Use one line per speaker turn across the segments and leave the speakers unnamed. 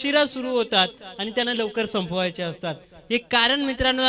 उशिरा सुरू होतात आणि त्यांना लवकर संपवायचे असतात. हे कारण मित्रांनो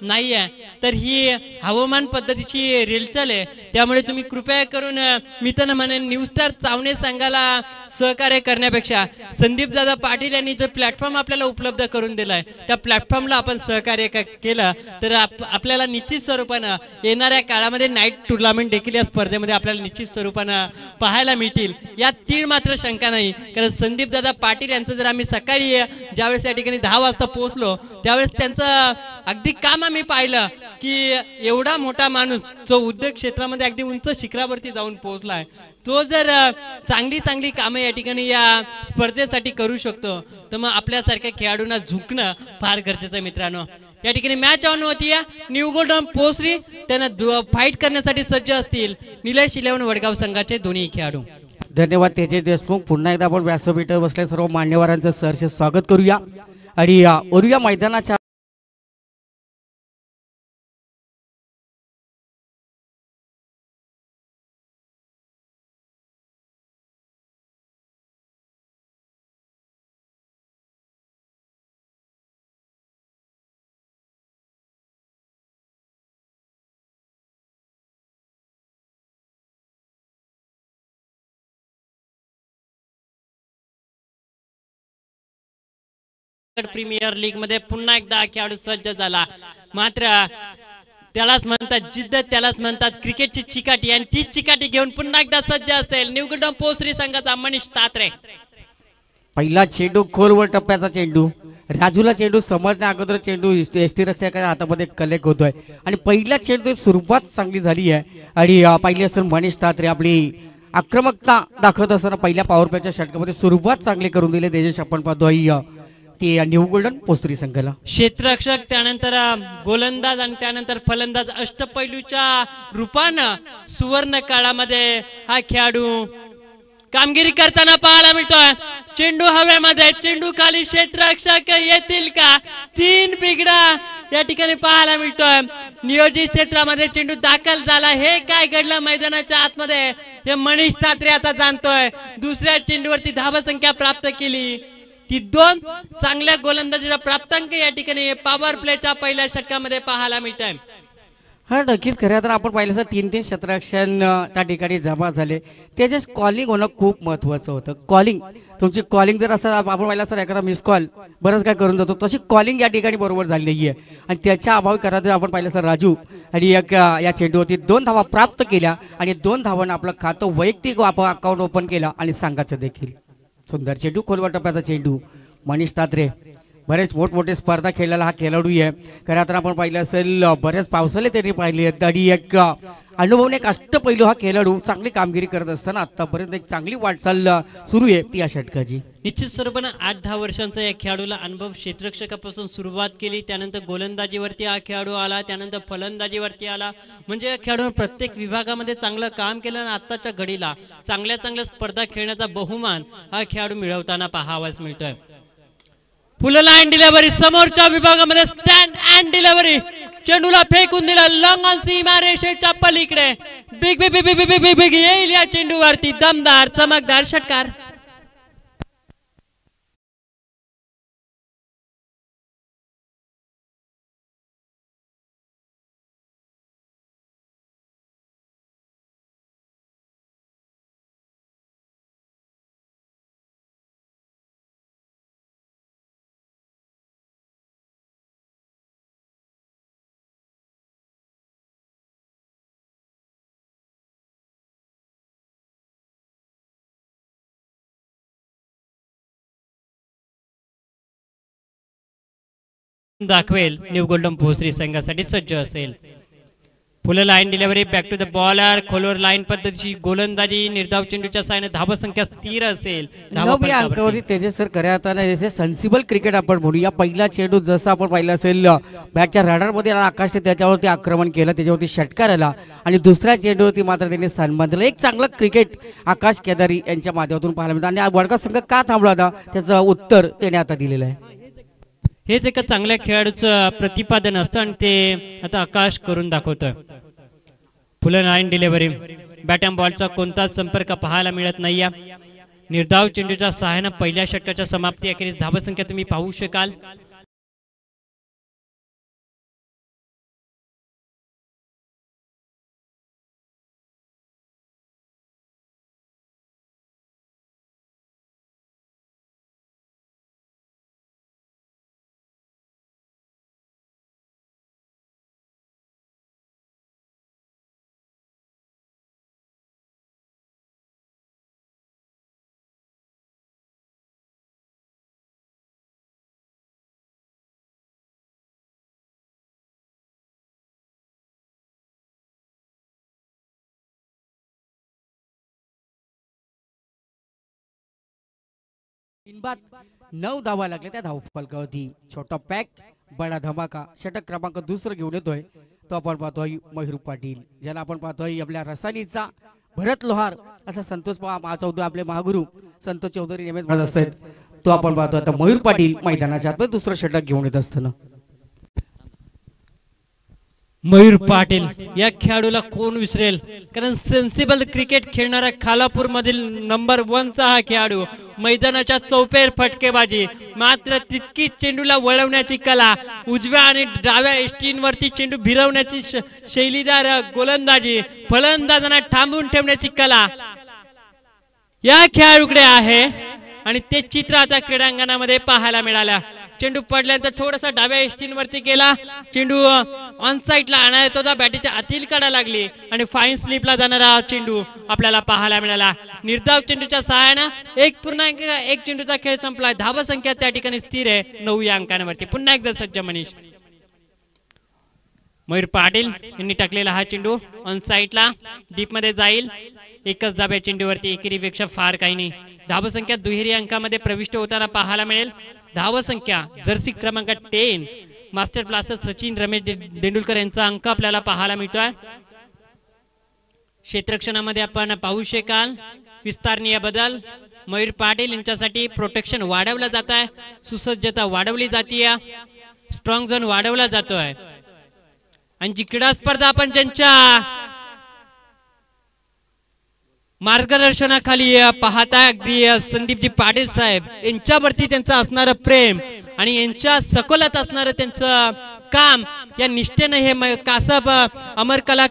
नाही आहे, तर ही हवामान पद्धतीची रेलचाल आहे. त्यामुळे तुम्ही कृपया करून मी तर म्हणेन न्यूज स्टार चावणे संघाला सहकार्य करण्यापेक्षा संदीप दादा पाटील यांनी जो प्लॅटफॉर्म आपल्याला उपलब्ध करून दिलाय त्या प्लॅटफॉर्मला आपण सहकार्य केलं तर आपल्याला निश्चित स्वरूपानं येणाऱ्या काळामध्ये नाईट टुर्नामेंट देखील या स्पर्धेमध्ये आपल्याला निश्चित स्वरूपानं पाहायला मिळतील यात तीळ मात्र शंका नाही. कारण संदीप दादा पाटील यांचं जर आम्ही सकाळी ज्यावेळेस या ठिकाणी 10 वाजता पोहोचलो त्यावेळेस त्यांचं अगदी काम आम्ही पाहिलं की एवढा मोठा माणूस जो उद्योग क्षेत्रामध्ये अगदी उंच शिखरावरती जाऊन पोहोचलाय, तो जर चांगली कामे या ठिकाणी या स्पर्धेसाठी करू शकतो तर मग आपल्यासारख्या खेळाडूंना झुकणं फार गरजेचं आहे. मित्रांनो या ठिकाणी मॅच ऑन होती. न्यू गोल्डन पोस्टरी त्यांना फाईट करण्यासाठी सज्ज असतील निलेश 11 वडगाव संघाचे दोन्ही खेळाडू.
धन्यवाद तेजस देशमुख. पुन्हा एकदा आपण व्यासपीठावर बसले सर्व मान्यवरांचं सहर्ष स्वागत करूया आणि ओरुया मैदानाच्या
प्रीमियर लीग मध्ये पुन्हा एकदा खेळाडू सज्ज झाला. मात्र त्यालाच म्हणतात जिद्द, त्यालाच म्हणतात क्रिकेटची चिकाटी आणि तीच चिकाटी घेऊन पुन्हा एकदा सज्ज असेल न्यू गोल्डन पोस्टरी संघाचा मनीष तात्रे.
पहिला चेंडू खोलवर टप्प्याचा चेंडू, राजूला चेंडू समजण्या अगोदर चेंडू एसटी रक्षकाच्या हातामध्ये कलेक्ट होतोय आणि पहिल्या चेंडू सुरुवात चांगली झाली आहे आणि पहिली असेल मनीष तात्रे आपली आक्रमकता दाखवत असताना पहिल्या पॉवर प्लेच्या षटकामध्ये सुरुवात चांगली करून दिली. तेजस आपण पाहतोय ते न्यू गोल्डन पोस्टरी संघाला
क्षेत्ररक्षक त्यानंतर गोलंदाज आणि त्यानंतर फलंदाज अष्टपैलूच्या रूपानं सुवर्ण काळामध्ये हा खेळाडू कामगिरी करताना पाहायला मिळतोय. चेंडू हवेमध्ये, चेंडू खाली, क्षेत्ररक्षक येतील का? 3 बिगडा या ठिकाणी पाहायला मिळतोय. नियोजित क्षेत्रामध्ये चेंडू दाखल झाला. हे काय घडलं मैदानाच्या आतमध्ये हे मनीष तात्रे आता जाणतोय. दुसऱ्या चेंडूवरती धावसंख्या प्राप्त केली. ती 2 चांगल्या गोलंदाजीचा प्राप्तांक या ठिकाणी पॉवर प्लेच्या पहिल्या षटकामध्ये पाहायला मिळत आहे.
हा नक्कीच खऱ्या तर आपण पाहिलं सर 3-3 क्षेत्ररक्षण त्या ठिकाणी जमा झाले. त्याचे कॉलिंग होणं खूप महत्वाचं होतं. कॉलिंग तुमची कॉलिंग जर असं आपण पाहिलं सर एखादा मिस कॉल बरंच काय करून जातो, तशी कॉलिंग या ठिकाणी बरोबर झाली नाही आहे आणि त्याच्या अभावी करा तर आपण पाहिलं सर राजू आणि या चेंडूवरती 2 धावा प्राप्त केल्या आणि 2 धावांना आपलं खातं वैयक्तिक अकाउंट ओपन केला आणि संघाचं देखील सुंदर चेंडू खोलवर टप्प्याचा चेंडू. मनीष तात्रे बरेच मोठमोठे स्पर्धा खेळलेला हा खेळाडू आहे. खरं तर आपण पाहिलं असेल बरेच पावसाळे त्यांनी पाहिले आहेत आणि एक अनुभवने एक अष्टपैलू हा खेळाडू चांगली कामगिरी करत असताना आतापर्यंत एक चांगली वाटचाल सुरू आहे ती या षटकाची.
निश्चित स्वरूपानं 8-10 वर्षांचा या खेळाडूला अनुभव क्षेत्ररक्षकापासून सुरुवात केली, त्यानंतर गोलंदाजीवरती हा खेळाडू आला, त्यानंतर फलंदाजीवरती आला. म्हणजे या खेळाडूने प्रत्येक विभागामध्ये चांगलं काम केलं आणि आत्ताच्या घडीला चांगल्या स्पर्धा खेळण्याचा बहुमान हा खेळाडू मिळवताना पाहावास मिळतोय. फुल लाईन डिलिव्हरी, समोरच्या विभागामध्ये स्टँड अँड डिलिव्हरी, चेंडूला फेकून दिला लॉंग ऑन सीमारेषेच्या पलीकडे. Big big big big big big येईल या चेंडूवरती दमदार चमकदार षटकार. दाखवेल न्यू गोल्डन पोस्टरी संघासाठी सज्ज असेल. Full line delivery, back to the bowler, खोलवर लाईन पद्धतीची गोलंदाजी, निर्धाव चेंडूच्या साहाय्याने धावसंख्या स्थिर असेल.
तेजस सर खऱ्या अर्थाने सेन्सिबल क्रिकेट आपण म्हणूया. पहिला चेंडू जसं आपण पाहिलं असेल बॅटच्या रडारमध्ये आकाशने त्याच्यावरती आक्रमण केलं, त्याच्यावरती षटकार आला आणि दुसऱ्या चेंडूवरती मात्र त्यांनी स्थान बांधलं. एक चांगलं क्रिकेट आकाश केदारी यांच्या माध्यमातून पाहायला मिळतं आणि वडगाव संघ का थांबला होता त्याचं उत्तर त्याने आता दिलेलं आहे.
हेच एका चांगल्या खेळाडूचं प्रतिपादन असतं आणि ते आता आकाश करून दाखवतोय. फुल लाईन डिलिव्हरी, बॅट अँड बॉलचा कोणताच संपर्क पाहायला मिळत नाहीये. निर्धाव चेंडूच्या सहाय्याने पहिल्या षटकाच्या समाप्ती अखेरीस धावसंख्या तुम्ही पाहू शकाल.
बिनबाद 9 धावा लागल्या त्या धावफलकावरती. छोटा पॅक बडा धमाका षटक क्रमांक दुसरं घेऊन येतोय तो आपण पाहतोय मयूर पाटील, ज्याला आपण पाहतोय आपल्या रसानीचा भरत लोहार असा संतोष चौधरी आपले महागुरु संतोष चौधरी नेहमीच म्हणत असतात. तो आपण पाहतोय आता मयूर पाटील मैदानाच्या आतमध्ये दुसरं षटक घेऊन येत असताना.
मयूर पाटील या खेळाडूला कोण विसरेल, कारण सेन्सिबल क्रिकेट खेळणारा खालापूर मधील नंबर 1 चा हा खेळाडू. मैदानाच्या चौफेर फटकेबाजी, मात्र तितकी चेंडूला वळवण्याची कला, उजव्या आणि डाव्या एष्टींवरती चेंडू भिरवण्याची शैलीदार गोलंदाजी, फलंदाजांना थांबून ठेवण्याची कला या खेळाडूकडे आहे. आणि ते चित्र आता क्रीडांगणामध्ये पाहायला मिळालं. चेंडू पडल्यानंतर थोडासा डाव्या एष्टींवरती गेला, चेंडू ऑन साइडला आणायचा होता, बॅटीच्या आतील काढा लागली आणि फाईन स्लिपला जाणारा चेंडू आपल्याला पाहायला मिळाला. निर्धाव चेंडूच्या सहाय्याने 1.1 चेंडूचा खेळ संपला. धावा संख्या त्या ठिकाणी स्थिर आहे 9 या अंकांवरती. पुन्हा एकदा सज्ज मनीष. मयूर पाटील यांनी टाकलेला हा चेंडू ऑन साइडला डीप मध्ये जाईल. एकच धाब्या चेंडूवरती एकेरीपेक्षा फार काही नाही. धावा संख्या दुहेरी अंकामध्ये प्रविष्ट होताना पाहायला मिळेल. धावा संख्या जर्सी क्रमांक 10 मास्टर ब्लास्टर सचिन रमेश तेंडुलकर यांचा अंक आपल्याला पाहायला मिळतोय. क्षेत्ररक्षणामध्ये आपण पाहू शकाल विस्तारणीय बदल. मयूर पाटील यांच्यासाठी प्रोटेक्शन वाढवलं जात आहे, सुसज्जता वाढवली जाते, स्ट्रॉंग झोन वाढवला जातोय. आणि जी क्रीडा स्पर्धा आपण ज्यांच्या मार्गदर्शनाखाली पाहता अगदी संदीपजी पाटील साहेब यांच्यावरती त्यांचं असणारं प्रेम आणि यांच्या सखोलात असणारं त्यांचं काम या निष्ठेने हे कासप अमरकला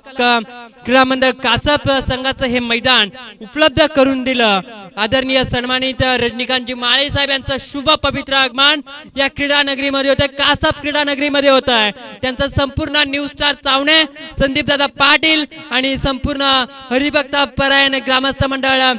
क्रीडा मंडळ कासप संघाचं हे मैदान उपलब्ध करून दिलं. आदरणीय सन्मानित रजनीकांतजी माळे साहेब यांचं शुभ पवित्र आगमन या क्रीडा नगरीमध्ये होतं, कासप क्रीडा नगरीमध्ये होत आहे. त्यांचं संपूर्ण न्यू स्टार चावणे, संदीप दादा पाटील आणि संपूर्ण हरिभक्ता परायण ग्रामस्थ मंडळ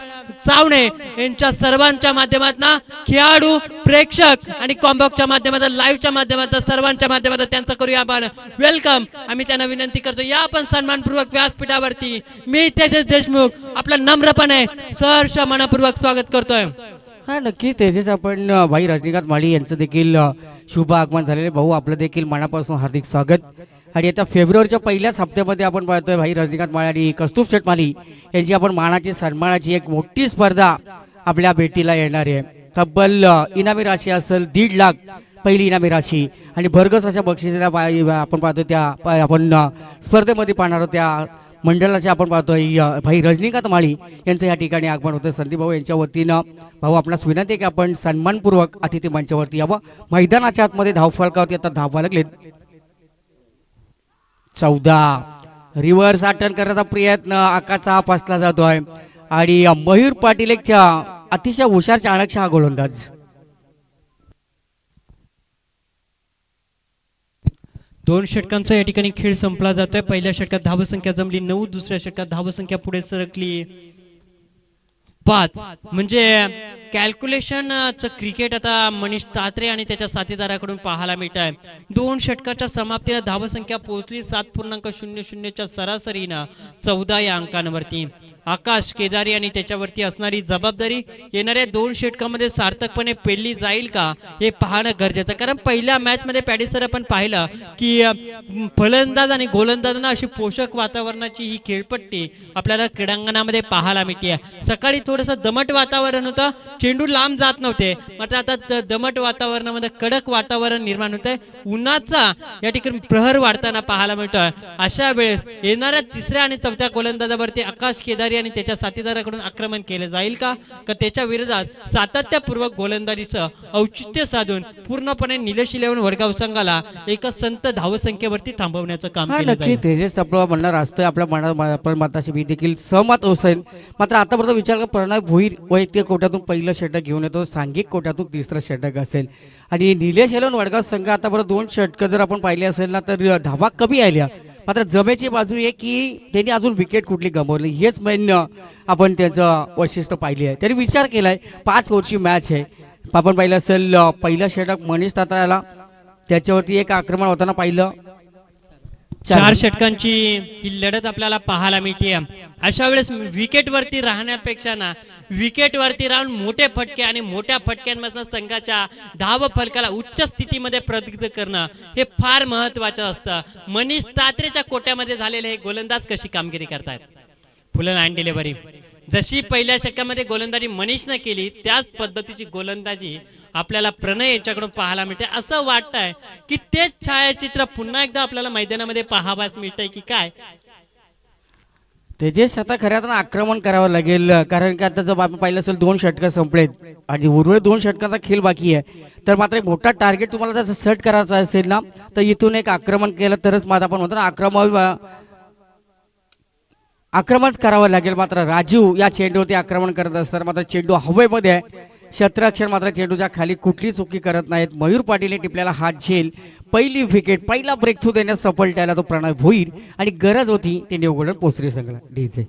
चावणे यांच्या सर्वांच्या माध्यमातून खेळाडू, प्रेक्षक आणि कॉम्बॉक्सच्या माध्यमातून, लाईव्हच्या माध्यमातून, सर्वांच्या माध्यमातून त्यांचं करूया आपण वेलकम. आम्ही त्यांना विनंती करतो या आपण सन्मानपूर्वक व्यासपीठावरती. मी तेजस देशमुख आपलं नम्रपणे सहर्ष मनपूर्वक स्वागत करतोय.
हा नक्की तेजस, आपण भाई रजनीकांत माळी यांचं देखील शुभ आगमन झालेले. भाऊ आपलं देखील मनापासून हार्दिक स्वागत. आणि आता फेब्रुवारीच्या पहिल्याच हप्त्यामध्ये आपण पाहतोय भाई रजनीकांत माळी आणि कौस्तुभ शेठ माळी यांची आपण मानाची सन्मानाची एक मोठी स्पर्धा आपल्या भेटीला येणार आहे. तब्बल इनामी राशी असेल 1.5 लाख पहिली इनामी राशी आणि भरघोस अशा बक्षिसाच्या आपण पाहतो त्या आपण स्पर्धेमध्ये पाहणार त्या मंडळाचे आपण पाहतोय भाई रजनीकांत माळी यांचं या ठिकाणी आगमन होतं. संदीप भाऊ यांच्या वतीनं भाऊ आपणास विनंती आहे की आपण सन्मानपूर्वक अतिथी मंचावरती यावं. मैदानाच्या आतमध्ये धावफलकावरती आता धावा लागलेत. 14 रिव्हर्स अटर्न करण्याचा प्रयत्न आकाशचा फसला जातोय आणि मयूर पाटील एक अतिशय हुशार चाणक्य हा गोलंदाज.
2 षटकांचा या ठिकाणी खेळ संपला जातोय. पहिल्या षटकात धावसंख्या जमली 9, दुसऱ्या षटकात धावसंख्या पुढे सरकली 5. म्हणजे कॅल्क्युलेशन च क्रिकेट आता मनीष तात्रे आणि त्याच्या साथीदाराकडून पाहायला मिळत आहे. 2 षटकाच्या समाप्तीला धावसंख्या पोहोचली 7.00 च्या सरासरीनं 14 या अंकांवरती. आकाश केदारी आणि त्याच्यावरती असणारी जबाबदारी येणाऱ्या 2 षटकामध्ये सार्थकपणे पेलली जाईल का हे पाहणं गरजेचं. कारण पहिल्या मॅच मध्ये पॅडिसर आपण पाहिलं की फलंदाज आणि गोलंदाजांना अशी पोषक वातावरणाची ही खेळपट्टी आपल्याला क्रीडांगणामध्ये पाहायला मिळते. सकाळी थोडंसं दमट वातावरण होतं, चेंडू लांब जात नव्हते, मात्र आता दमट वातावरणामध्ये कडक वातावरण निर्माण होत आहे, उन्हाचा या ठिकाणी प्रहर वाढताना पाहायला मिळतोय. अशा वेळेस येणाऱ्या तिसऱ्या आणि चौथ्या गोलंदाजावरती आकाश केदारी आणि त्याच्या साथीदाराकडून आक्रमण केले जाईल का त्याच्या विरोधात सातत्यपूर्वक गोलंदाजीचं औचित्य साधून पूर्णपणे निलेश इलेव्हन वडगाव संघाला एका संत धावसंख्येवरती थांबवण्याचं काम केलं
नक्की
जाईल.
तेजस आपलं म्हणणार असतं आपल्या आपण मताशी मी देखील सहमत असेल. मात्र आतापर्यंत विचार कर प्रणय भोईर वैयक्तिक कोट्यातून पहिलं षटक घेऊन येतो, सांघिक कोट्यातून तिसरं षटक असेल आणि निलेश इलेव्हन वडगाव संघ आतापर्यंत 2 षटकं जर आपण पाहिली असेल ना तर धावा कमी आल्या. मात्र जमेची बाजू आहे की त्यांनी अजून विकेट कुठली गमावली, हेच मेन आपण त्याचं वैशिष्ट्य पाहिली आहे. त्यांनी विचार केलाय 5 ओव्हरची मॅच आहे. आपण पाहिलं असेल पहिलं षटक मनीष ताताळ्याला त्याच्यावरती एक आक्रमण होताना पाहिलं.
4 षटकांची ही लढत आपल्याला पाहायला मिळते. अशा वेळेस विकेट वरती राहण्यापेक्षा ना विकेट वरती राहून मोठे फटके आणि मोठ्या फटक्यांमधून संघाच्या धाव फलकाला उच्च स्थितीमध्ये प्रगती करणं हे फार महत्वाचं असतं. मनीष तात्रेच्या कोट्यामध्ये झालेले हे गोलंदाज कशी कामगिरी करतायत. फुल लाईन डिलिव्हरी जशी पहिल्या षटकामध्ये गोलंदाजी मनीषने केली त्याच पद्धतीची गोलंदाजी आपल्याला प्रणय यांच्याकडून पाहायला मिळते. असं वाटतंय की तेच छायाचित्र पुन्हा एकदा आपल्याला मैदानामध्ये पाहावयास मिळतंय की काय.
तेजस आता खऱ्या अर्थानं आक्रमण करावं लागेल, कारण की आता जर आपण पाहिलं असेल 2 षटकं संपलेत आणि उर्वरित 2 षटकांचा खेळ बाकी आहे. तर मात्र एक मोठा टार्गेट तुम्हाला जर सेट करायचा असेल ना तर इथून एक आक्रमण केलं तरच मात्र आपण म्हणतो ना आक्रमणच करावं लागेल. मात्र राजीव या चेंडूवरती आक्रमण करत असतात, मात्र चेंडू हवेमध्ये आहे. क्षेत्ररक्षण मात्र चेंडूच्या खाली कुठली चुकी करत नाहीत. मयूर पाटील टिपल्याला हात झेल, पहिली विकेट, पहिला ब्रेक थ्रू देण्यास सफल त्याला तो प्रणय भोईर आणि गरज होती ते निवडून पोचरी संघाला. डीजे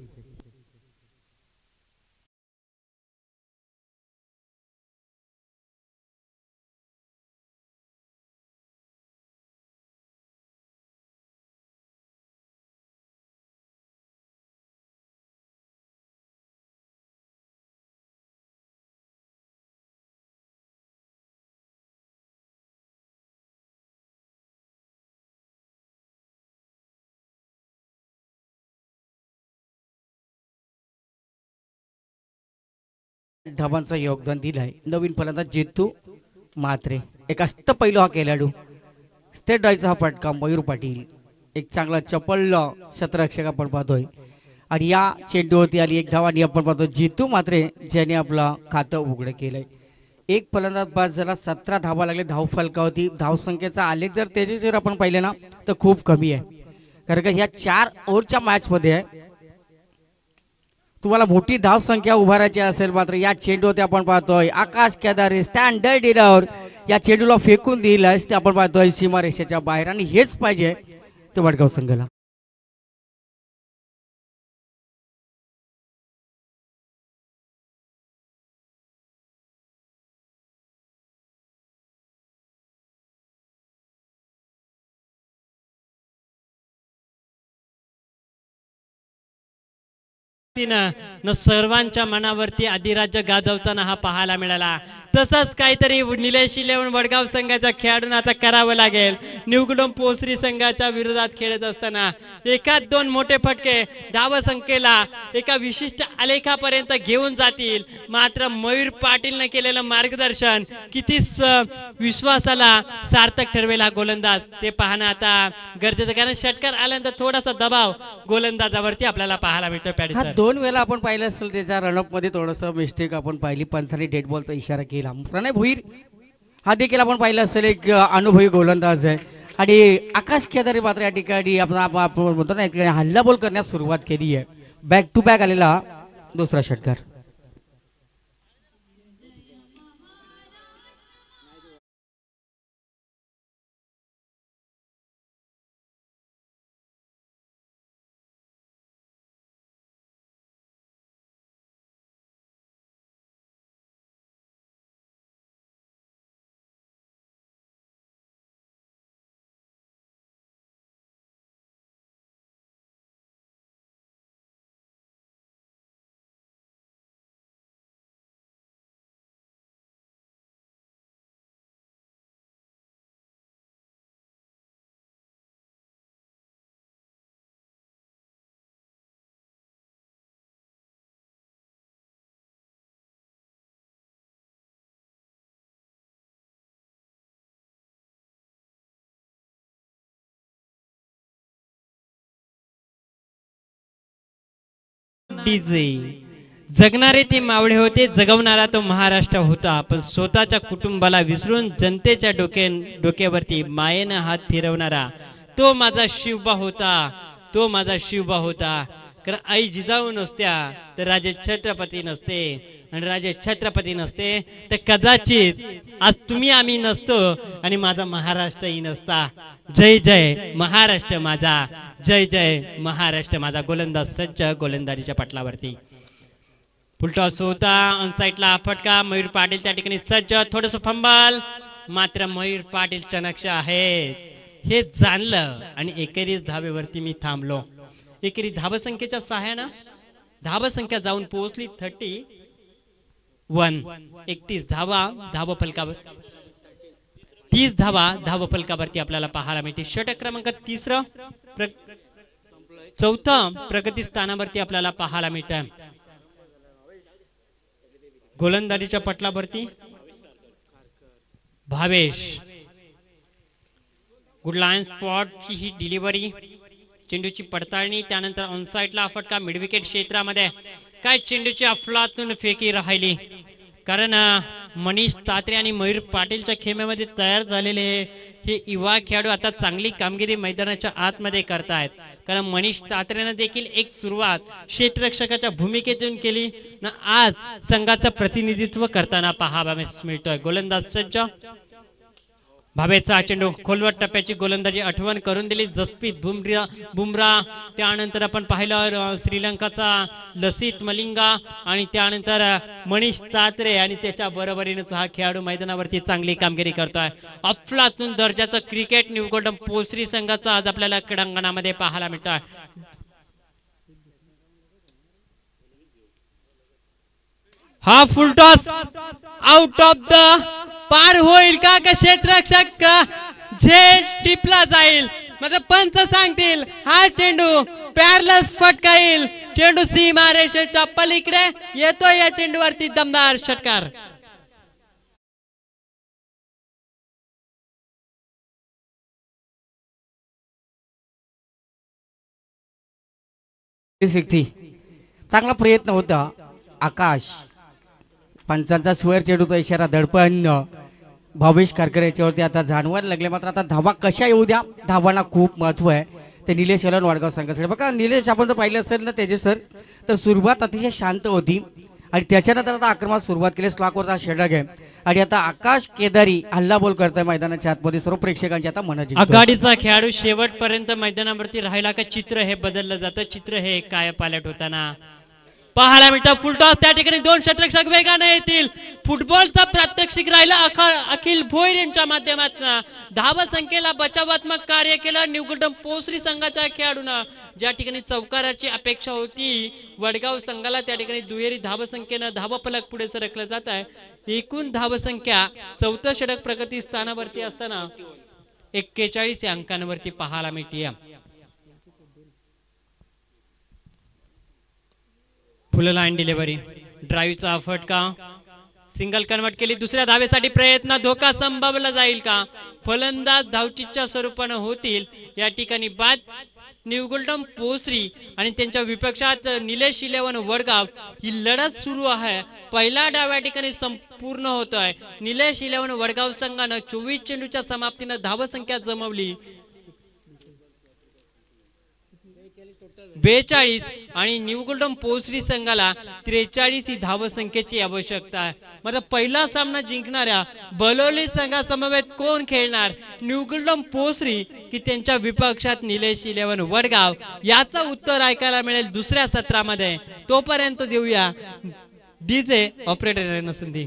धावांचं योगदान दिलंय. नवीन फलंदाज जेतू मात्रे, एक अष्टपैलू हा खेळाडू. स्टेट ड्राईव्हचा हा फटका मयूर पाटील, एक चांगला चपल क्षेत्ररक्षक आपण पाहतोय. आणि या चेंडूवरती आली एक धाव आणि आपण पाहतो जेतू मात्रे ज्याने आपलं खातं उघडं केलंय. एक फलंदाज बाद झाला, 17 धावा लागले धाव फलकावरती. धावसंख्येचा आलेख जर तेजस्वीर आपण पाहिले ना तर खूप कमी आहे, कारण का ह्या 4 ओव्हरच्या मॅच मध्ये आहे. तुम्हाला मोठी धाव संख्या उभारायची असेल मात्र या चेंडूवरती आपण पाहतोय आकाश केदारी स्टँडर्ड डिनर या चेंडूला फेकून दिला आपण पाहतोय सीमारेषेच्या बाहेर, आणि हेच पाहिजे ते वडगाव संघाला.
न सर्वांच्या मनावरती अधिराज्य गाजवताना हा पाहायला मिळाला. तसंच काहीतरी निलेश इलेव्हन वडगाव संघाच्या खेळाडूंना आता करावं लागेल. निवडून पोसरी संघाच्या विरोधात खेळत असताना एकाच 2 मोठे फटके धावसंख्येला एका विशिष्ट आलेखापर्यंत घेऊन जातील. मात्र मयूर पाटीलने केलेलं मार्गदर्शन किती विश्वासाला सार्थक ठरवेल हा गोलंदाज ते पाहणं आता गरजेचं, कारण षटकार आल्यानंतर थोडासा दबाव गोलंदाजावरती आपल्याला पाहायला मिळतो. पॅडी सर
2 वेळा आपण पाहिलं असेल त्याच्या रनअप मध्ये थोडंसं मिस्टेक आपण पाहिली, पंचाने डेड बॉलचा इशारा केला. प्रणय भोईर हा देखील आपण पाहिलं असेल एक अनुभवी गोलंदाज आहे. आणि आकाश केदारी मात्र या ठिकाणी आपण म्हणतो ना हल्ला बॉल करण्यास सुरुवात केली आहे. बॅक टू बॅक आलेला दुसरा षटकार.
डीजे. जगणारे ते मावळे होते, जगवणारा तो महाराष्ट्र होता. पण स्वतःच्या कुटुंबाला विसरून जनतेच्या डोक्यावरती मायेनं हात फिरवणारा तो माझा शिवबा होता. तो माझा शिवबा होता. कारण आई जिजाऊ नसत्या तर राजे छत्रपती नसते, आणि राजे छत्रपती नसते तर कदाचित आज तुम्ही आम्ही नसतो आणि माझा महाराष्ट्रही नसता. जय जय महाराष्ट्र माझा, जय जय महाराष्ट्र माझा. गोलंदाज सज्ज गोलंदाजीच्या पटलावरती. फुलटॉस होता, ऑन साईडला फटका. मयूर पाटील त्या ठिकाणी सज्ज. थोडस फंबल, मात्र मयूर पाटील चणक्ष आहेत हे जाणलं आणि एकेरीच धावेवरती मी थांबलो. एकेरी धावसंख्येच्या सहाय्यानं धावसंख्या जाऊन पोहोचली 31. 31 धावा धावफलकावर, 30 धावा धावफलकावरती आपल्याला पाहायला मिळते. षटक क्रमांक 3 चौथं प्रगती स्थानावरती आपल्याला पाहायला मिळतं. गोलंदाजीच्या पटलावरती भावेश. गुड लाईन स्पॉटची ही डिलिव्हरी, चेंडूची पडताळणी, त्यानंतर ऑन साईडला फटका. मिड विकेट क्षेत्रामध्ये काय चेंडूची अफलातून फेकी राहिली, कारण मनीष तात्रे आणि मयूर पाटीलच्या खेम्यामध्ये तयार झालेले हे युवा खेळाडू आता चांगली कामगिरी मैदानाच्या आतमध्ये करतायत. कारण मनीष तात्रेनं देखील एक सुरुवात क्षेत्ररक्षकाच्या भूमिकेतून केली ना, आज संघाचं प्रतिनिधित्व करताना पाहायला मिळतोय. गोलंदाज सज्ज. भावेचा चेंडू खोलवर टप्प्याची गोलंदाजी आठवण करून दिली. जसप्रीत बुमराह, त्यानंतर आपण पाहिलं श्रीलंकाचा लसित मलिंगा, आणि त्यानंतर मनीष तात्रे, आणि त्याच्या बरोबरीनेच हा खेळाडू मैदानावरती चांगली कामगिरी करतोय. अफलातून दर्जाचं क्रिकेट निवगोल्डम पोसरी संघाचा आज आपल्याला क्रीडांगणामध्ये पाहायला मिळतोय. हा फुलटॉस आउट ऑफ द पार होईल का क्षेत्ररक्षक का झेल टिपला जाईल, म्हणजे पंच सांगतील हा चेंडू पॅरलस फटका येईल. चेंडू सीमारेषेच्या पलीकडे येतो. या चेंडूवरती दमदार षटकार.
चांगला प्रयत्न होता. आकाश पंचांचा स्वर चेंडूचा इशारा, धडपण भावेश खारकर याच्यावरती आता जाणवायला लागले. मात्र आता धावा कशा येऊ द्या, धावांना खूप महत्व आहे. ते निलेश एलन वडगाव संघासाठी. बघा निलेश, आपण जर पाहिलं असेल ना त्याचे सर, तर सुरुवात अतिशय शांत होती आणि त्याच्यानंतर आता आक्रमणात सुरुवात केली. स्लॉकवरचा षटक आहे आणि आता आकाश केदारी हल्ला बोल करतोय मैदानाच्या आतमध्ये. सर्व प्रेक्षकांची आता मनाची
आघाडीचा खेळाडू शेवटपर्यंत मैदानावरती राहिला का चित्र हे बदललं जातं. चित्र हे काय पालट होताना पाहायला मिळतं. फुलटॉस त्या ठिकाणी 2 षटरक्षक वेगाने येतील. फुटबॉलचा प्रात्यक्षिक राहिला अखिल भोईर यांच्या माध्यमातून. धावसंख्येला बचावात्मक कार्य केलं निवगुल्डम पोसरी संघाच्या खेळाडूंना. ज्या ठिकाणी चौकाराची अपेक्षा होती वडगाव संघाला, त्या ठिकाणी दुहेरी धावसंख्येनं धावफलक पुढे सरकलं जात आहे. एकूण धावसंख्या चौथं षटक प्रगती स्थानावरती असताना 41 अंकांवरती पाहायला मिळते. फुल लाईन डिलिव्हरी, ड्राईव्हचा फटका, सिंगल कन्वर्ट केली. दुसऱ्या धावेसाठी प्रयत्न, धोका संभावला जाईल का? फलंदाज धावचीच्या स्वरूपानं होतील. या ठिकाणी बाद. निवगुल्डम पोसरी आणि त्यांच्या विपक्षात निलेश 11 वडगाव ही लढत सुरू आहे. पहिला डाव या ठिकाणी संपूर्ण होतोय. निलेश 11 वडगाव संघानं 24 चेंडूच्या समाप्तीनं धावसंख्या जमवली 42 आणि निवगुल्डम पोसरी संघाला 43 ही धावसंख्येची आवश्यकता आहे. मात्र पहिला सामना जिंकणाऱ्या बलोली संघासमवेत कोण खेळणार? निवगुल्डम पोसरी की त्यांच्या विपक्षात निलेश 11 वडगाव? याचं उत्तर ऐकायला मिळेल दुसऱ्या सत्रामध्ये. तोपर्यंत देऊया डीजे ऑपरेटर संधी.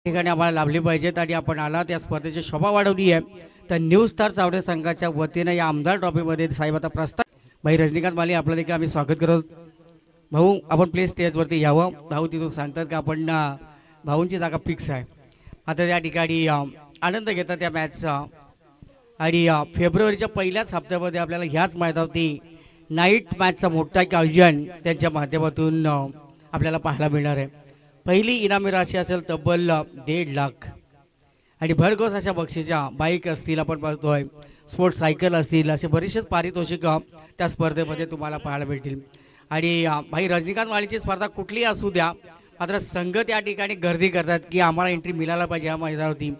ठिकाणी आम्हाला लाभली पाहिजेत आणि आपण आला त्या स्पर्धेची शोभा वाढवली आहे. तर न्यू स्टार चावडे संघाच्या वतीनं या आमदार ट्रॉफीमध्ये साहेब आता प्रस्ताव भाई रजनीकांत माली आपलं देखील आम्ही स्वागत करत. भाऊ आपण प्लीज स्टेजवरती यावं. भाऊ तिथून सांगतात की आपण भाऊंची जागा फिक्स आहे. आता त्या ठिकाणी आनंद घेतात त्या मॅचचा आणि फेब्रुवारीच्या पहिल्याच हप्त्यामध्ये आपल्याला ह्याच मैदानावरती नाईट मॅचचा मोठा एक आयोजन त्यांच्या माध्यमातून आपल्याला पाहायला मिळणार आहे. पहिली इनामी राशी असेल तब्बल 1.5 लाख आणि भरघोस अशा बक्षिसा बाईक असतील, आपण पाहतोय स्पोर्ट्स सायकल असतील, असे बरेचसे पारितोषिक त्या स्पर्धेमध्ये तुम्हाला पाहायला मिळतील. आणि भाई रजनीकांत माळीची स्पर्धा कुठलीही असू द्या, मात्र संघ त्या ठिकाणी गर्दी करतात की आम्हाला एंट्री मिळायला पाहिजे या मैदानावरती.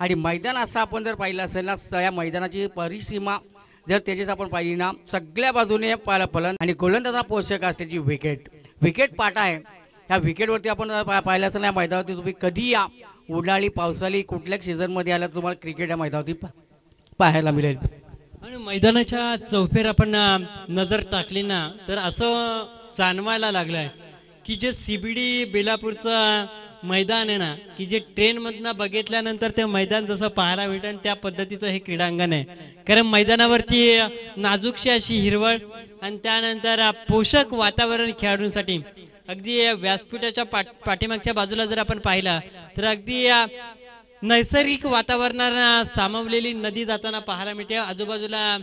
आणि मैदान असं आपण जर पाहिलं असेल ना, या मैदानाची परिसीमा जर त्याचीच आपण पाहिली ना, सगळ्या बाजूने फलन आणि गोलंदाजा पोषक असल्याची विकेट पाटा आहे. ह्या विकेटवरती आपण पाहिलं असेल या मैदानावरती तुम्ही कधी या उन्हाळी पावसाळी कुठल्याच सीझनमध्ये आला तुम्हाला क्रिकेट या मैदानावरती पाहायला मिळेल.
आणि मैदानाच्या चौफेर आपण नजर टाकली ना, तर असं जाणवायला लागलंय की जे CBD बेलापूरचं मैदान आहे ना, की जे ट्रेनमधनं बघितल्यानंतर ते मैदान जसं पाहायला मिळतं त्या पद्धतीचं हे क्रीडांगण आहे. कारण मैदानावरती नाजूकशी अशी हिरवळ आणि त्यानंतर पोषक वातावरण खेळाडूंसाठी. अगदी व्यासपीठाच्या पाठीमागच्या बाजूला जर आपण पाहिलं तर अगदी नैसर्गिक वातावरणाला सामावलेली नदी जाताना पाहायला मिळते. आजूबाजूला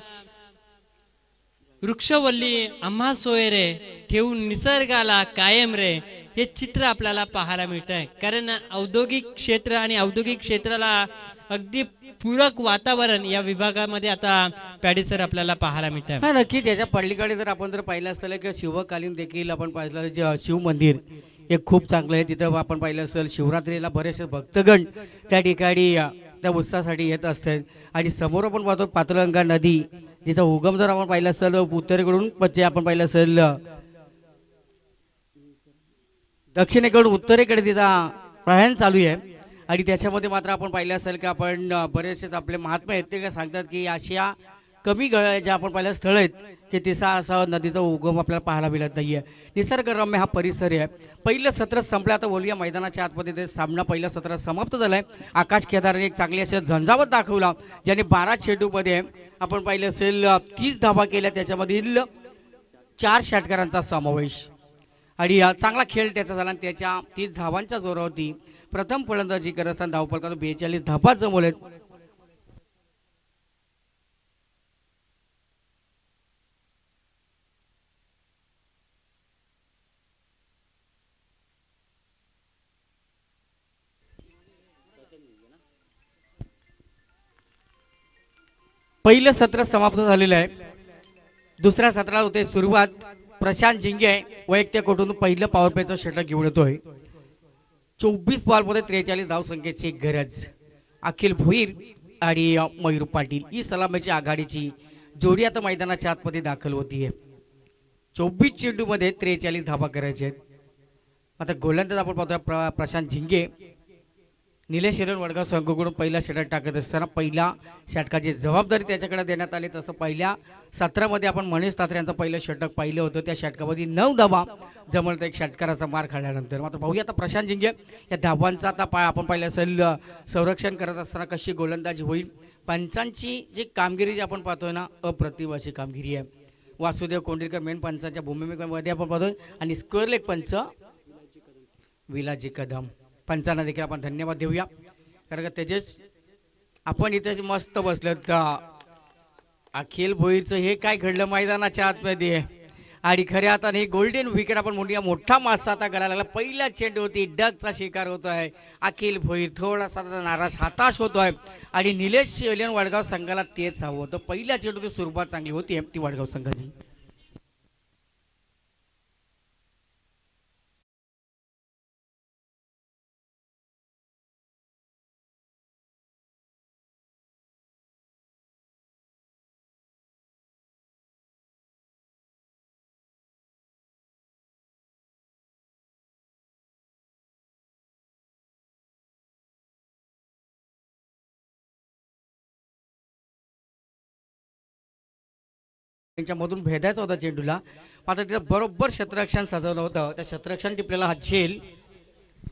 वृक्षवल्ली आम्हा सोय रे ठेवून निसर्गाला कायम रे हे चित्र आपल्याला पाहायला मिळत आहे. कारण औद्योगिक क्षेत्र आणि औद्योगिक क्षेत्राला अगदी पूरक वातावरण या विभागामध्ये आता पॅडिसर आपल्याला पाहायला मिळत आहे.
नक्कीच याच्या पलीकडे जर आपण पाहिलं असतं की शिवकालीन देखील आपण पाहिलं शिव मंदिर हे खूप चांगलं आहे. तिथं आपण पाहिलं असेल शिवरात्रीला बरेचसे भक्तगण त्या ठिकाणी त्या उत्सवासाठी येत असतात. आणि समोर आपण पाहतो पातळगंगा नदी जिचा उगम जर आपण पाहिलं असेल उत्तरेकडून आपण पाहिलं असेल दक्षिणेकडून उत्तरेकडे तिचा प्रयाण चालू आहे. आणि त्याच्यामध्ये मात्र आपण पाहिलं असेल की आपण बरेचसेच आपले महात्मा आहेत ते काय सांगतात की अशा कमी ज्या आपण पाहिलं स्थळ आहेत की तिचा असा नदीचा उगम आपल्याला पाहायला मिळत नाहीये. निसर्गरम्य हा परिसर आहे. पहिलं सत्र संपलं. आता बोलूया मैदानाच्या आतमध्ये ते सामना पहिलं सत्र समाप्त झालंय. आकाश केदारने एक चांगली अशी झंझावत दाखवला, ज्याने 12 चेंडूमध्ये आपण पाहिलं असेल 30 धावा केल्या, त्याच्यामधील 4 षटकारांचा समावेश. आणि चांगला खेळ त्याचा झाला आणि त्याच्या 30 धावांच्या जोरावरती प्रथम फलंदाजी करत असताना धावफलकातून 42 धावा जमवलेत. पहिलं सत्र समाप्त झालेलं आहे. दुसऱ्या सत्राला होते सुरुवात. प्रशांत झिंगे वैयक्तिक कोटून पहिलं पॉवर प्लेचं षटक घेऊन येतोय. 24 बॉलमध्ये 43 धावसंख्येची गरज. अखिल भोईर आणि मयूर पाटील ही सलामीची आघाडीची जोडी आता मैदानाच्या आतमध्ये दाखल होतीये. 24 चेंडूमध्ये 43 धावा करायचे आहेत. आता गोलंदाज आपण पाहतोय प्रशांत झिंगे. निलेश हिरण वडगाव संघकडून पहिला षटक टाकत असताना पहिल्या षटकाची जबाबदारी त्याच्याकडे देण्यात आली. तसं पहिल्या सत्रामध्ये आपण मनीष तात्रे यांचं पहिलं षटक पाहिलं होतं. त्या षटकामध्ये 9 धावा जमल तर एक षटकाराचा मार खाल्ल्यानंतर. मात्र पाहूया आता प्रशांत झिंगे या धावांचा आता आपण पाहिलं असेल संरक्षण करत असताना कशी गोलंदाजी होईल. पंचांची जी कामगिरी जी आपण पाहतोय ना, अप्रतिम अशी कामगिरी आहे. वासुदेव कोंडीलकर मेन पंचांच्या भूमिकेमध्ये आपण पाहतोय आणि स्क्वेअर लेग पंच विलाजी कदम. पंचांना देखील आपण धन्यवाद देऊया. कारण का तेजेस आपण इथे मस्त बसलो तर अखिल भोईरचं हे काय घडलं मैदानाच्या आतमध्ये. आणि खरे आता हे गोल्डन विकेट आपण म्हणूया मोठा मासा आता गळायला लागला. पहिल्या चेंडूवरती डगचा शिकार होतोय अखिल भोईर. थोडासा नाराज हताश होतोय आणि निलेश एलियन वडगाव संघाला तेच हवं होतं. पहिल्या चेंडूची सुरुवात चांगली होती ती वडगाव संघाची. त्यांच्यामधून भेदायचा होता चेंडूला. आता तिथं बरोबर क्षेत्ररक्षण सजवलं होतं. त्या क्षेत्ररक्षण टिपलेला हा झेल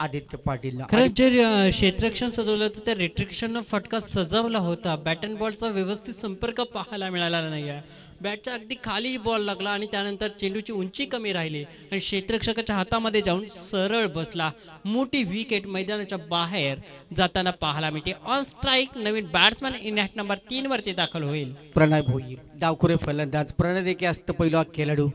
आदित्य पाटील.
खरंच जे क्षेत्ररक्षण सजवलं होतं त्या रिट्रिक्शननं फटका सजवला होता. बॅट अँड बॉलचा व्यवस्थित संपर्क पाहायला मिळाला नाही आहे. बॅटच्या अगदी खाली बॉल लागला आणि त्यानंतर चेंडूची उंची कमी राहिली आणि क्षेत्ररक्षकाच्या हातामध्ये जाऊन सरळ बसला. मोठी विकेट मैदानाच्या बाहेर जाताना पाहायला मिळते. On strike Naveen batsman in at number 3 वरती दाखल होईल.
प्रणय भोईर डावखुरे फलंदाज. प्रणय देखील अष्टपैलू खेळाडू.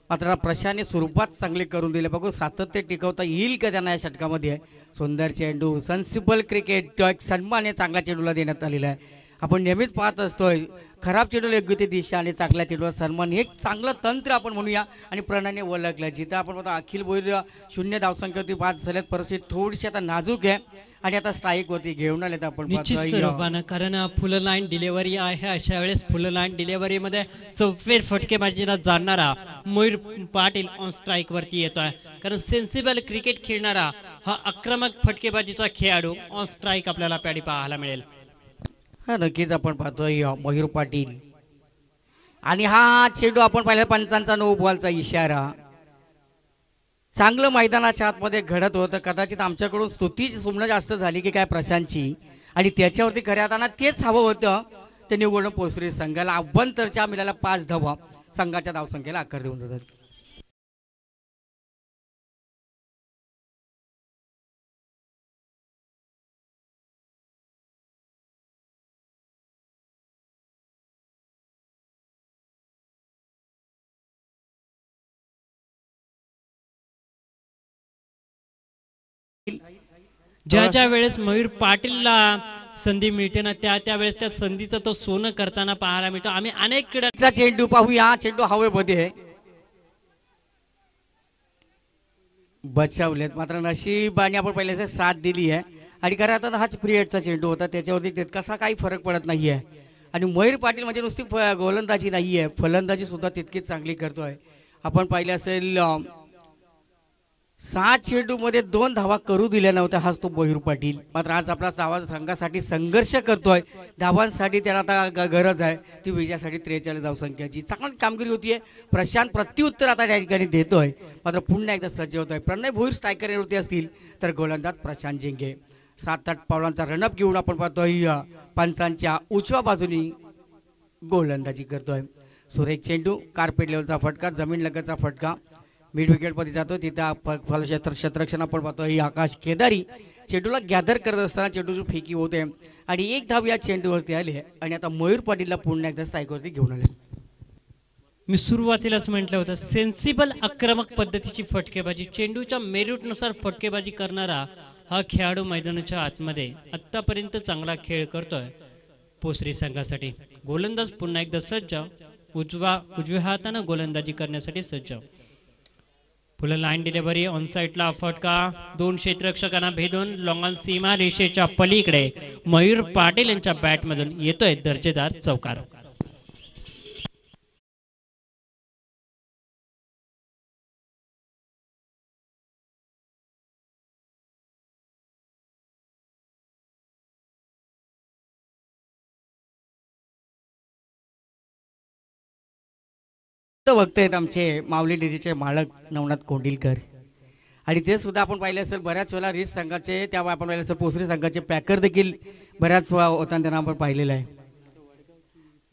मात्र प्रशाने सुरुवात चांगली करून दिली. बघू सातत्य टिकवता येईल का त्यांना या षटकामध्ये. सुंदर चेंडू सेन्सिबल क्रिकेट. तो एक सन्मान या चांगल्या चेंडूला देण्यात आलेला आहे. आपण नेहमीच पाहत असतोय खराब चेंडूला योग्य ती दिशा आणि चांगल्या चेंडूला सन्मान. हे एक चांगलं तंत्र आपण म्हणूया आणि प्रणयने ओळखलं. जिथं आपण बघतो अखिल भोईर 0 धावसंख्येवरती 5 झाल्यात. परिस्थिती थोडीशी आता नाजूक आहे आणि आता स्ट्राईक वरती घेऊन आलेत आपण.
निश्चित स्वरूपानं कारण फुल लाईन डिलेव्हरी आहे. अशा वेळेस फुल लाईन डिलेव्हरी मध्ये चौफेर फटकेबाजीला जाणणारा मयूर पाटील ऑन स्ट्राईक वरती येतोय. कारण सेन्सिबल क्रिकेट खेळणारा हा आक्रमक फटकेबाजीचा खेळाडू ऑन स्ट्राईक आपल्याला पॅडी पाहायला मिळेल.
हा नक्कीच आपण पाहतोय मयूर पाटील आणि हा चेंडू आपण पाहिला पंचांचा नो बॉलचा इशारा. चांगलं मैदानाच्या आतमध्ये घडत होतं. कदाचित आमच्याकडून स्तुती सुमनं जास्त झाली की काय प्रशांतची आणि त्याच्यावरती खऱ्या अर्थानं तेच हवं होतं. ते निवडणं पोचरी संघाला अभ्यंतरच्या मिळाला 5 धावा संघाच्या धावसंख्येला आकार देऊन जातात.
ज्या ज्या वेळेस मयूर पाटीलला संधी मिळते ना त्या वेळेस त्या संधीचं तो सोनं करताना पाहायला मिळतो. आम्ही अनेक क्रीडा
चेंडू पाहूया. चेंडू हवेमध्ये बचावलेत. मात्र नशिबाने आपण पहिल्याच साथ दिली आहे आणि खरं आता हाच पिरियडचा चेंडू होता. त्याच्यावरती तितकासा काही फरक पडत नाहीये. आणि मयूर पाटील म्हणजे नुसती गोलंदाजी नाहीये, फलंदाजी सुद्धा तितकीच चांगली करतोय. आपण पाहिले असेल 7 चेंडूमध्ये 2 धावा करू दिल्या नव्हत्या हाच तो मयूर पाटील. मात्र आज आपला धावा संघासाठी संघर्ष करतोय. धावांसाठी त्याला आता गरज आहे ती विजयासाठी 43 धावसंख्याची. चांगली कामगिरी होतीये. प्रशांत प्रत्युत्तर आता त्या ठिकाणी देतोय. मात्र पुन्हा एकदा सज्ज होतोय. प्रणय भोईर स्ट्रायकरवरती असतील तर गोलंदाज प्रशांत जिंके. 7-8 पावलांचा रनअप घेऊन आपण पाहतोय पंचांच्या उजव्या बाजूनी गोलंदाजी करतोय. सुरेख चेंडू कार्पेट लेवलचा फटका, जमीन लगतचा फटका मिड विकेट मध्ये जातो. तिथे क्षेत्ररक्षण आपण पाहतोय आकाश केदारी चेंडूला गॅदर करत असताना चेंडूची फेकी होते आणि 1 धाव या चेंडूवरती आले आणि आता मयूर पाटीलला पुन्हा एकदा स्ट्राईकवरती घेऊन आले.
मी सुरुवातीलाच म्हटलं होतं सेन्सिबल आक्रमक पद्धतीची फटकेबाजी, चेंडूच्या मेरिटनुसार फटकेबाजी करणारा हा खेळाडू मैदानाच्या आतमध्ये आतापर्यंत चांगला खेळ करतोय पोसरी संघासाठी. गोलंदाज पुन्हा एकदा सज्ज, उजव्या हाताने गोलंदाजी करण्यासाठी सज्ज. फुल लाईन डिलिव्हरी ऑन साइडला फटका, 2 क्षेत्ररक्षकांना भेदून लॉंगॉन सीमा रेषेच्या पलीकडे मयूर पाटील यांच्या बॅटमधून येतोय दर्जेदार चौकार.
बघतायत आमचे माऊली डेअरीचे मालक नवनाथ कोंडिलकर आणि ते सुद्धा आपण पाहिले असेल बऱ्याच वेळा रिच संघाचे, त्यावेळी आपण पाहिले असेल पोसरी संघाचे पॅकर देखील बऱ्याच वेळा होताना त्यांना आपण पाहिलेलं आहे.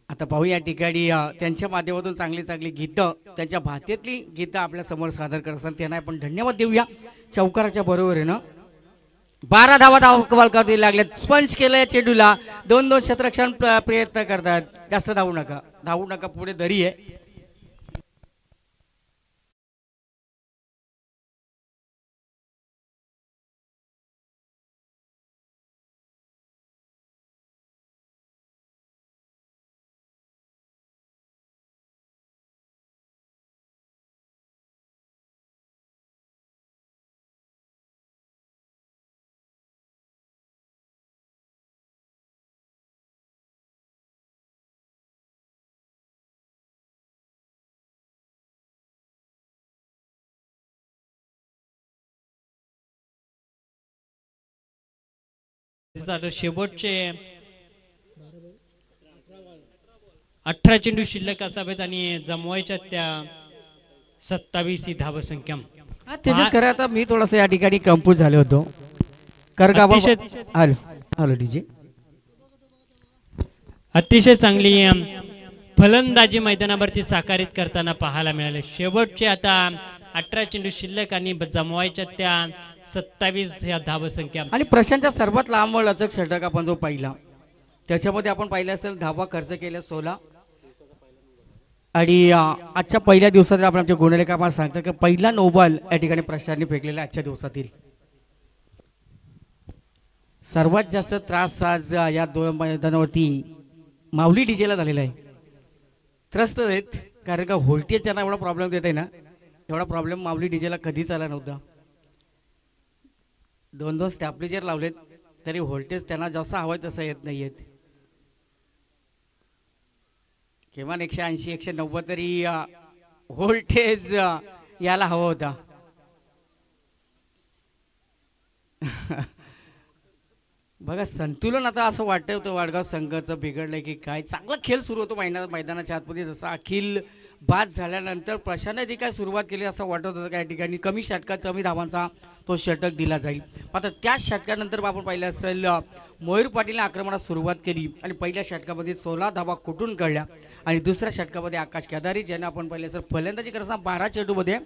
आता पाहू या ठिकाणी त्यांच्या माध्यमातून चांगली चांगली गीतं, त्यांच्या भाषेतली गीतं आपल्या समोर सादर करत असताना त्यांना आपण धन्यवाद देऊया. चौकाराच्या बरोबर आहे ना 12 धावा लागले. स्पंज केलं चेंडूला, 2-2 क्षेत्ररक्षण प्रयत्न करतात. जास्त धावू नका पुढे दरी आहे.
शेवटचे 18 चेंडू शिल्लक असावेत आणि जमवायच्या त्या 27 ही धावसंख्या.
हा त्याच्याच खरं आता मी थोडंसं या ठिकाणी कम्पोज झालो होतो कारण का
अतिशय-
हॅलो हॅलो डीजे
अतिशय चांगली फलंदाजी मैदानावरती साकारित करताना पाहायला मिळाले. शेवटचे आता 18 चेंडू शिल्लक आणि जमवायच्या त्या 27 या धावसंख्या.
आणि प्रशांतचा सर्वात लांब लचक षटक आपण जो पाहिला त्याच्यामध्ये आपण पाहिलं असेल धावा खर्च केल्या 16 आणि आजच्या पहिल्या दिवसात आपण आमच्या गुणलेखा आपण सांगतात की पहिला नो बॉल या ठिकाणी प्रशांतने फेकलेला आजच्या दिवसातील. सर्वात जास्त त्रास आज या दोन मैदानावरती माऊली डीजेला झालेला आहे. त्रस्त आहेत कारण का व्होल्टेज त्यांना एवढा प्रॉब्लेम देत आहे ना एवढा प्रॉब्लेम माऊली डीजेला कधीच आला नव्हता. 2-2 स्टॅब्लिजर लावलेत तरी व्होल्टेज त्यांना जसं हवं तसं येत नाही आहेत. किमान 180-190 तरी व्होल्टेज याला हवा होता. बघा संतुलन आता असं वाटतं होतं वडगाव संघाचं बिघडलंय की काय. चांगला खेळ सुरू होतो मैदानाच्या आतमध्ये जसा अखिल बाद झाल्यानंतर प्रशांतने जी काय सुरुवात केली असं वाटत होतं काही ठिकाणी कमी षटकात कमी धावांचा तो षटक दिला जाईल. आता त्या षटकानंतर आपण पाहिलं असेल मयूर पाटीलने आक्रमणास सुरुवात केली आणि पहिल्या षटकामध्ये 16 धावा कुठून कळल्या आणि दुसऱ्या षटकामध्ये आकाश केदारी ज्यांना आपण पाहिलं असेल फलंदाजी करताना 12 चेंडूमध्ये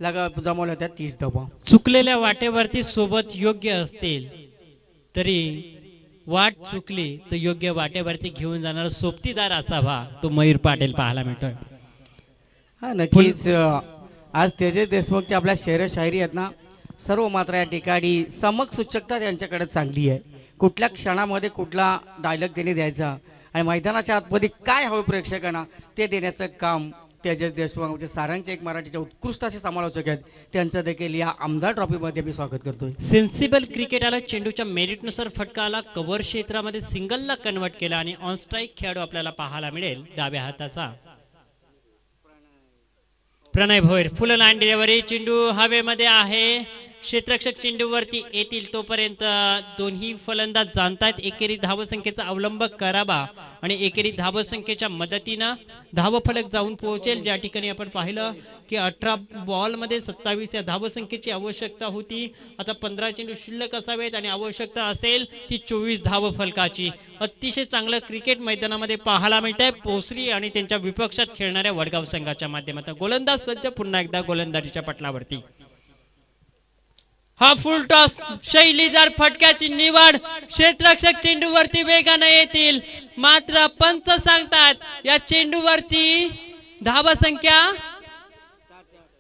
जमवल्या होत्या 30 धावा.
चुकलेल्या वाटेवरती सोबत योग्य असतील तरी वाट चुकली तर योग्य वाटेवरती घेऊन जाणारा सोबतीदार असावा तो मयूर पाटील पाहायला मिळतोय.
हा नक्कीच आज तेजस देशमुखच्या आपल्या शेर शायरी आहेत ना सर्व मात्र या ठिकाणी समक सूचकता त्यांच्याकडे चांगली आहे. कुठल्या क्षणामध्ये कुठला डायलॉग त्यांनी द्यायचा आणि मैदानाच्या आतमध्ये काय हवं प्रेक्षकांना ते देण्याचं काम तेजस देशमुख म्हणजे सारंगचे एक मराठीचे उत्कृष्ट असे समालोचक आहेत. त्यांचं देखील या आमदार ट्रॉफीमध्ये मी स्वागत करतोय.
सेन्सिबल क्रिकेटला चेंडूच्या मेरिटनुसार फटकाला कव्हर क्षेत्रामध्ये सिंगलला कन्वर्ट केला आणि ऑन स्ट्राईक खेळाडू आपल्याला पाहायला मिळेल डाव्या हाताचा प्रणय भोयर. फुललांडीवरही चेंडू हवेमध्ये आहे. क्षेत्ररक्षक चेंडूवरती येतील तोपर्यंत दोन्ही फलंदाज जाणतायत एकेरी धावसंख्येचा अवलंब करावा आणि एकेरी धावसंख्येच्या मदतीनं धावफलक जाऊन पोहोचेल. ज्या ठिकाणी आपण पाहिलं की 18 बॉलमध्ये 27 या धावसंख्येची आवश्यकता होती. आता 15 चेंडू शिल्लक असावेत आणि आवश्यकता असेल ती 24 धावफलकाची. अतिशय चांगलं क्रिकेट मैदानामध्ये पाहायला मिळतंय पोसरी आणि त्यांच्या विपक्षात खेळणाऱ्या वडगाव संघाच्या माध्यमातून. गोलंदाज सज्ज पुन्हा एकदा गोलंदाजीच्या पटलावरती. हा फुल टॉस शैलीदार फटक्याची निवड. क्षेत्ररक्षक चेंडूवरती वेगाने येतील मात्र पंच सांगतात या चेंडूवरती धावसंख्या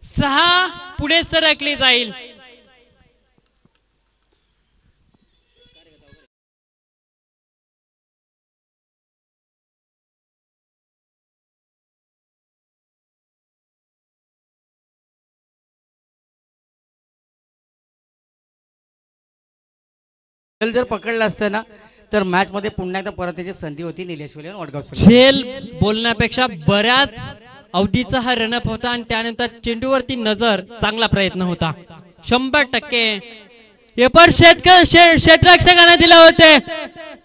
6 पुढे सरकली जाईल.
जर पकडलं असतं ना तर मॅच मध्ये पुन्हा एकदा परत त्याची संधी होती निलेश्वरी आणि वडगाव संघ.
झेल बोलण्यापेक्षा बऱ्याच अवधीचा हा रनअप होता आणि त्यानंतर चेंडूवरती नजर चांगला प्रयत्न होता 100%. हे पण क्षेत्ररक्षकांना दिले होते.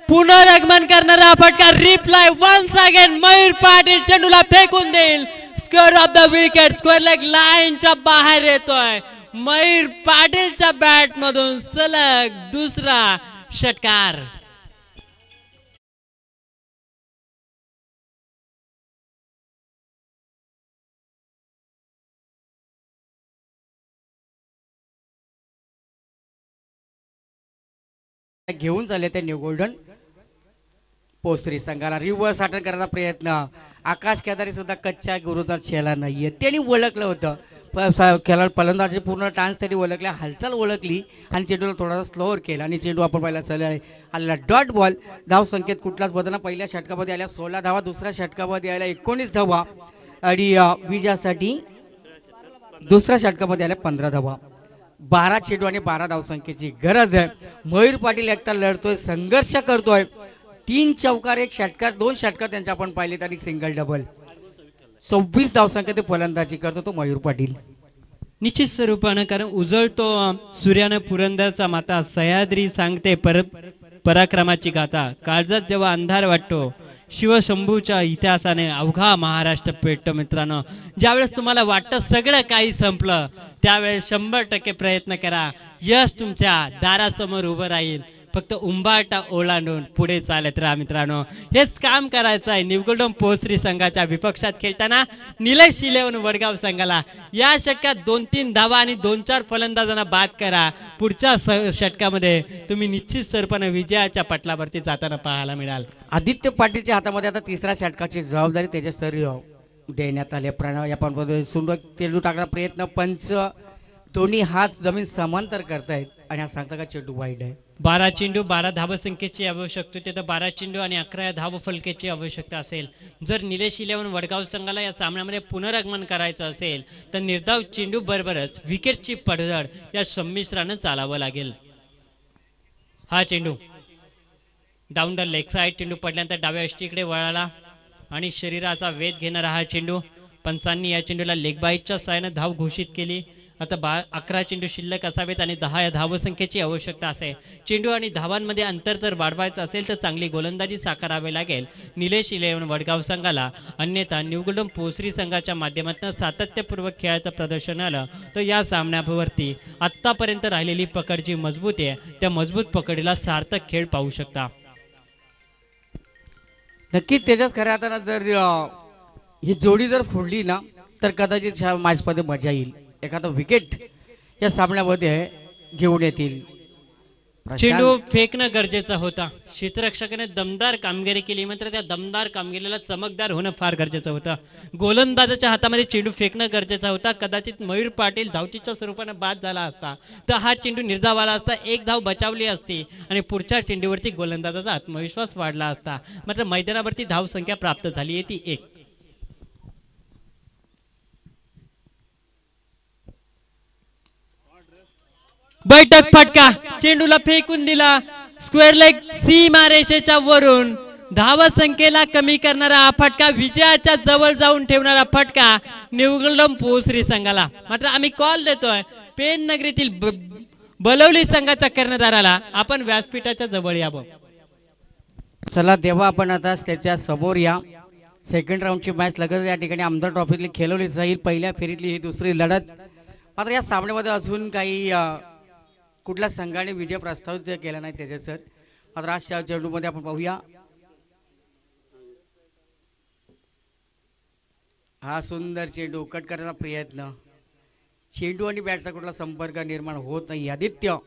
पुनरागमन करणारा फटका reply once again Mayur Patil चेंडूला फेकून देईल. Square of the wicket square leg लाईनच्या बाहेर येतोय. मयूर पाटीलच्या बॅट मधून सलग दुसरा षटकार.
घेऊन चालले ते न्यू गोल्डन पोस्त्री संघाला रिव्हर्स अटॅक करण्याचा प्रयत्न. आकाश केदारी सुद्धा कच्च्या गुरुदार खेळला नाहीये. त्यांनी ओळखलं होतं खेळाडू फलंदाजी पूर्ण टान्स त्यांनी ओळखल्या हालचाल ओळखली आणि चेंडूला थोडासा स्लोअर केला आणि चेंडू आपण पाहिला आलेला डॉट बॉल. धाव संख्येत कुठलाच बदल. पहिल्या षटकामध्ये आल्या 16 धावा दुसऱ्या षटकामध्ये आल्या 19 धावा आणि विजयासाठी दुसऱ्या षटकामध्ये आल्या 15 धावा. 12 चेंडू आणि 12 धावसंख्येची गरज आहे. मयूर पाटील एकटा लढतोय संघर्ष करतोय. 3 चौकार 1 षटकार 2 षटकार त्यांचे आपण पाहिले आणि सिंगल डबल. 26 धावसंख्या ते फलंदाजी करतो तो मयूर पाटील.
निश्चित स्वरूपानं कारण उजळतो सूर्यानं पुरंदरचा माता सह्याद्री सांगते पराक्रमाची गाथा. काळजात जेव्हा अंधार वाटतो शिवशंभूच्या इतिहासाने अवघा महाराष्ट्र पेटतो मित्रांनो. ज्यावेळेस तुम्हाला वाटतं सगळं काही संपलं त्यावेळेस 100% प्रयत्न करा. यश तुमच्या दारासमोर उभं राहील. फक्त उंबाटा ओलांडून पुढे चालत राहा मित्रांनो. हेच काम करायचं आहे निवगुल्डम पोस्त्री संघाच्या विपक्षात खेळताना निलेश इलेव्हन वडगाव संघाला. या षटकात 2-3 धावा आणि 2-4 फलंदाजांना बाद करा. पुढच्या षटकामध्ये तुम्ही निश्चित स्वरूपाने विजयाच्या पटलावरती जाताना पाहायला मिळाल.
आदित्य पाटीलच्या हातामध्ये आता तिसऱ्या षटकाची जबाबदारी त्याच्यास्तरी देण्यात आली. प्रणव या पण सुंदर चेंडू टाकण्याचा प्रयत्न. पंच दोन्ही हात जमीन समांतर करतायत आणि हा सांगता का चेंडू वाईट आहे.
12 चेंडू 12 धावसंख्येची आवश्यकता होती तर 12 चेंडू आणि 11 धाव फलकेची आवश्यकता असेल. जर निलेश इलेव्हन वडगाव संघाला या सामन्यामध्ये पुनरागमन करायचं असेल तर निर्धाव चेंडू बरोबरच विकेटची पडझड या संमिश्रानं चालावं लागेल. हा चेंडू डाऊन द लेग साईड चेंडू पडल्यानंतर डाव्या यष्टीकडे वळाला आणि शरीराचा वेध घेणारा हा चेंडू. पंचांनी या चेंडूला लेग बाईटच्या साहाय्याने धाव घोषित केली. आता 11 चेंडू शिल्लक असावेत आणि 10 या धावसंख्येची आवश्यकता असे. चेंडू आणि धावांमध्ये अंतर जर वाढवायचं असेल तर चांगली गोलंदाजी साकारावी लागेल निलेश इलेव्हन वडगाव संघाला. अन्यथा न्यूगुल्डम पोसरी संघाच्या माध्यमातून सातत्यपूर्वक खेळाचं प्रदर्शन आलं तर या सामन्यावरती आत्तापर्यंत राहिलेली पकड जी मजबूत आहे त्या मजबूत पकडीला सार्थक खेळ पाहू शकता.
नक्कीच त्याच्याच खऱ्या अर्थानं जर ही जोडी जर फोडली ना तर कदाचित मॅचमध्ये मजा येईल. एखादा विकेट या सामन्यामध्ये घेऊन येतील.
चेंडू फेकणं गरजेचं होता. क्षेत्ररक्षकाने दमदार कामगिरी केली मात्र त्या दमदार कामगिरीला चमकदार होणं फार गरजेचं होतं. गोलंदाजाच्या हातामध्ये चेंडू फेकणं गरजेचा होता. कदाचित मयूर पाटील धावतीच्या स्वरूपाने बाद झाला असता तर हा चेंडू निर्धाव आला असता. एक धाव बचावली असती आणि पुढच्या चेंडूवरती गोलंदाजाचा आत्मविश्वास वाढला असता. मात्र मैदानावरती धाव संख्या प्राप्त झाली आहे ती 1. बैठक फटका चेंडूला फेकून दिला. स्क्वेअर लेग सीमा रेषेच्या वरून धावसंख्येला कमी करणारा हा फटका विजयाच्या जवळ जाऊन ठेवणारा फटका न्यूगुल्डम पोसरी संघाला. मात्र आम्ही कॉल देतोय पेन नगरीतील बलवली संघाच्या कर्णधाराला आपण व्यासपीठाच्या जवळ यावं.
चला देवा आपण आता त्याच्या समोर या. सेकंड राऊंडची मॅच लगेच या ठिकाणी आमदार ट्रॉफीतली खेळवली जाईल. पहिल्या फेरीतली ही दुसरी लढत. मात्र या सामन्यामध्ये अजून काही कुठल्या संघाने विजय प्रस्तावित केला नाही त्याचे सर. मात्र आजच्या चेंडूमध्ये आपण पाहूया हा सुंदर चेंडू कट करण्याचा प्रयत्न. चेंडू आणि बॅटचा कुठला संपर्क निर्माण होत नाही. आदित्य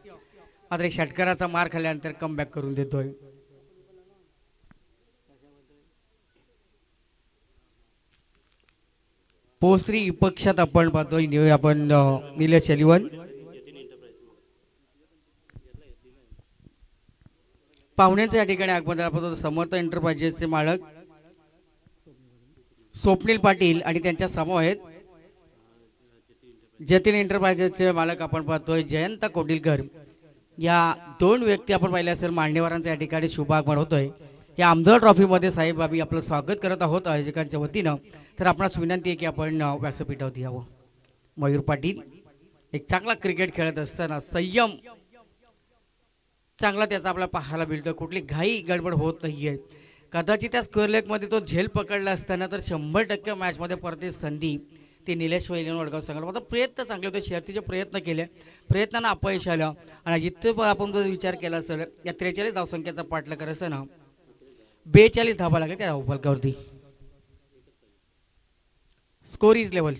मात्र एक षटकाराचा मार खाल्ल्यानंतर कमबॅक करून देतोय. पोसरी विपक्षात आपण पाहतोय आपण निलेश इलेव्हन. पाहुण्यांच्या या ठिकाणी आगमन आपण समर्थ एंटरप्राइजेसचे मालक स्वप्नील पाटील आणि त्यांच्या समूह आहेत जतीन एंटरप्राइजेसचे मालक आपण पाहतोय जयंत कोडिलकर. या 2 व्यक्ती आपण पाहिल्या असेल मान्यवरांच्या या ठिकाणी शुभागमन होतोय. या आमदार ट्रॉफीमध्ये साहेब आम्ही आपलं स्वागत करत आहोत आयोजकांच्या वतीनं. तर आपणास विनंती आहे की आपण व्यासपीठावरती यावं. मयूर पाटील एक चांगला क्रिकेट खेळत असताना संयम चांगला त्याचा आपल्याला पाहायला मिळतो. कुठली घाई गडबड होत नाहीये. कदाचित त्या स्क्वेअर लेगमध्ये तो झेल पकडला असताना तर 100% मॅचमध्ये परत संधी ते निलेश इलेव्हन वडगाव संघाला. मात्र प्रयत्न चांगले होते. शर्तीचे प्रयत्न केले. प्रयत्नांना अपयश आलं आणि जिथं आपण जर विचार केला असेल या 43 धावसंख्येचा पाठलाग करायचं ना 42 धावा लागले त्या धावफलकावरती. Score is level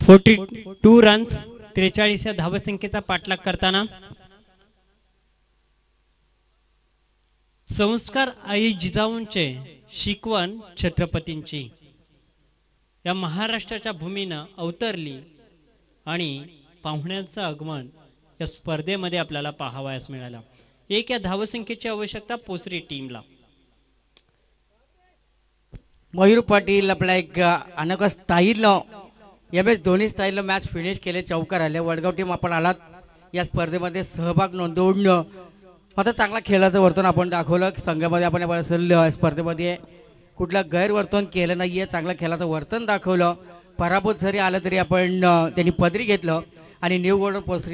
42 runs. 43 या धावसंख्येचा पाठलाग करताना संस्कार आई जिजाऊंचे शिकवण छत्रपतींची या महाराष्ट्राच्या भूमीनं अवतरली आणि पाहुण्यांचं आगमन या स्पर्धेमध्ये आपल्याला पाहावयास मिळालं. 1 या धावसंख्येची आवश्यकता पोसरी टीमला.
मयूर पाटील आपला एक अनोखा स्टाईलनं MS धोनी स्टाईलनं मॅच फिनिश केले. चौकार आले. वडगाव टीम आपण आलात या स्पर्धेमध्ये सहभाग नोंदवून आता चांगला खेळाचं वर्तन आपण दाखवलं. संघामध्ये आपण असेल स्पर्धेमध्ये कुठलं गैरवर्तन केलं नाहीये. चांगलं खेळाचं वर्तन दाखवलं. पराभूत जरी आलं तरी आपण त्यांनी पदरी घेतलं आणि न्यूगुल्डम पोसरी